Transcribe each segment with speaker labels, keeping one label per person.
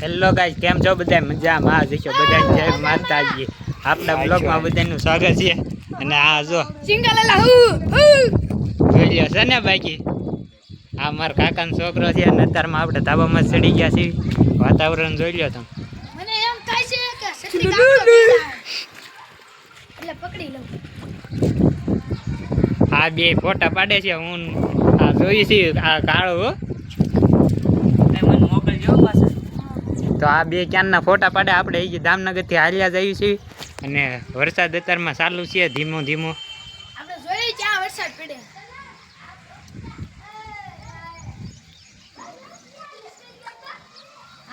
Speaker 1: Hello guys, કેમ છો બધા? મજામાં જશો બધા? જય માતાજી. આપણા બ્લોગમાં બધાનું સ્વાગત છે. અને આ જો જોઈ લ્યો છે ને બાકી આ મારા કાકાનો છોકરો છે. અને અત્યારમાં આપણે ધાબામાં ચડી ગયા છીએ. વાતાવરણ જોઈ લ્યો તમે.
Speaker 2: મને એમ થાય છે કે સત્રી ગામનો એટલે પકડી લઉં.
Speaker 1: આ બે ફોટા પાડે છે. હું આ જોઈ છે આ કાળો તો આ બે ક્યાંના ફોટા પાડે. આપણે એ દામનગરથી હાલ્યા જઈએ છીએ. અને વરસાદ અત્યારમાં ચાલુ છે ધીમો ધીમો.
Speaker 2: આપણે જોઈએ ક્યાં વરસાદ પડે.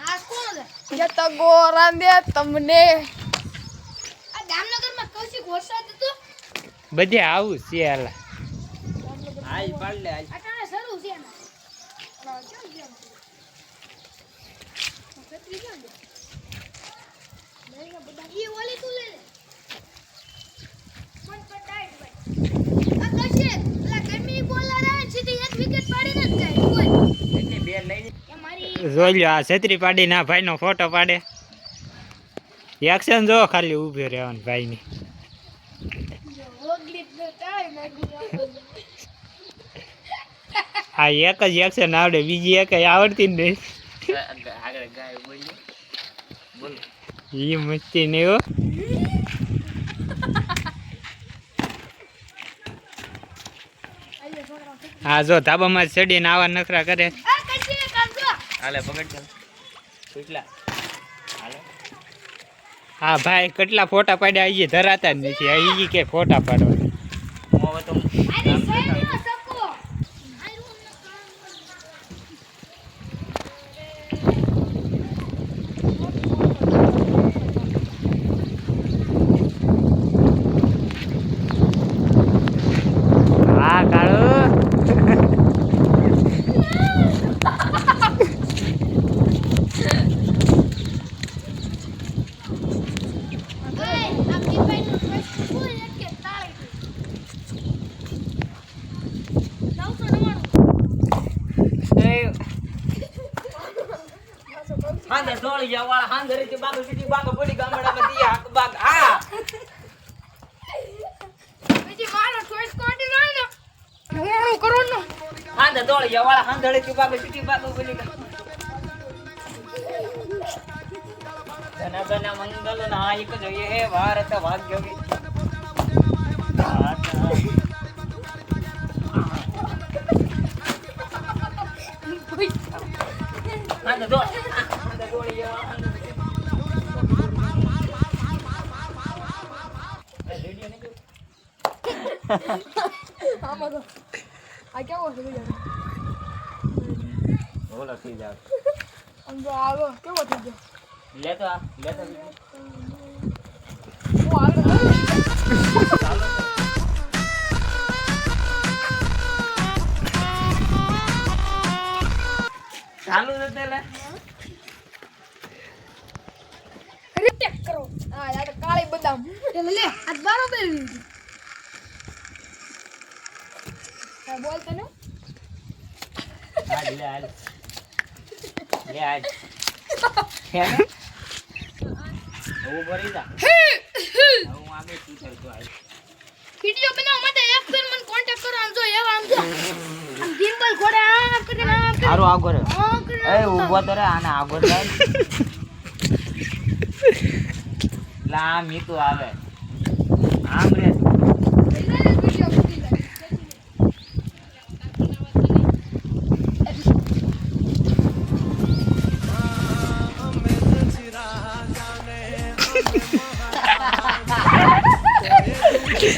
Speaker 2: આ કોણ છે?
Speaker 3: જતો ગોરાંદે તમને
Speaker 2: આ દામનગરમાં કૌશિક વરસાદ હતો.
Speaker 1: બધે આવું છે. હાલા હાલ પાડ લે હાલ.
Speaker 2: અટાણે શરૂ છે ને. સત્રી ક્યાં છે? ઈ ઓલી તું લે લે. મન પર ટાઈટ ભાઈ. આ કશે ઓલા ગરમી બોલર આવે સીધી એક વિકેટ પાડીને જ જાય. કોઈ
Speaker 1: એટલે બે લઈ
Speaker 2: કે મારી
Speaker 1: જોઈ લ્યો આ છત્રી પાડી ના ભાઈનો ફોટો પાડે. એક્શન જો ખાલી ઊભી રહેવાનું ભાઈની.
Speaker 2: ઓગલી તો ટાઈ નાખી.
Speaker 1: આ એક જ એક્શન આવડે, બીજી એક આવડતી જ નહીં. ઈ મસ્તી નહીં હો. હા જો ધાબામાં ચડીને આવા નખરા કરે.
Speaker 2: આ કશે કામ જો.
Speaker 1: હાલે પકડ કેટલા હાલે. હા ભાઈ કેટલા ફોટા પાડ્યા એ ધરાતા જ નથી. આ કે ફોટા પાડવા
Speaker 2: અરે સૈન્યનો સકો.
Speaker 1: હા કાળો
Speaker 4: હાંદર દોડી જા વાળા હાંદર થી બાગ સીટી બાગ પડી ગામડામાં દિયા હક બાગ આ
Speaker 2: બીજી મારો ચોઈસ કોટી ના ને હું કરો ને
Speaker 4: હાંદર દોડી જા વાળા હાંદર થી બાગ સીટી બાગ પડી જન ગન મંગલ નાયક જય હે ભારત ભાગ્ય હાંદર દોડી જા
Speaker 3: આમાં તો આ કેવો છે
Speaker 4: ઓલા થઈ જા
Speaker 3: આમ જો આવો કેવો થઈ ગયો
Speaker 4: લેતો
Speaker 3: હું આગળ
Speaker 4: ચાલુ નતે લે
Speaker 3: રિટેક કરો. હા યાર કાળી બદામ
Speaker 2: લે આ બરોબર
Speaker 3: હા બોલ તને
Speaker 4: હાલ લે હાલ લે હાલ હે ઓ ભરી જા હું આગે શું કરતો હાલ
Speaker 2: વિડિયો બનાવવા માટે એક ફેર મને કોન્ટેક્ટ કરો. આમ જો એવા આમ જો આમ ગિમ્બલ ઘોડે આ કરીને આમ કરીને
Speaker 4: હારો આગો રે
Speaker 2: આ કરીને
Speaker 4: એ ઊભો તો રે આને આગો જાય લા મીતુ આવે આમ રે
Speaker 3: વિડિયો મૂકી દે.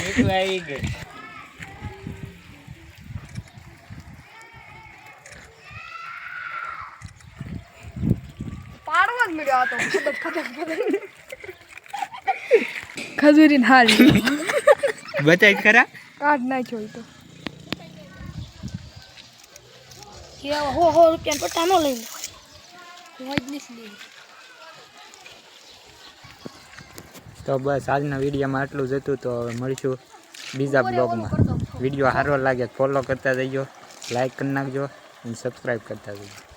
Speaker 4: મીતુ આવી ગઈ
Speaker 3: પાડવા જ મળ્યો આ તો ખજૂરીને હાલ
Speaker 1: બતાય ખરા.
Speaker 3: કાઢ નાખ્યો ઈ તો
Speaker 2: કે હો રૂપિયા પટ્ટા નો લઈ લે હોય જ નથી લેવી.
Speaker 1: તો બસ આજના વિડીયોમાં આટલું જ હતું. તો હવે મળીશું બીજા બ્લોગમાં. વિડીયો સારો લાગે ફોલો કરતા જજો, લાઈક કરી નાખજો અને સબસ્ક્રાઈબ કરતા જજો.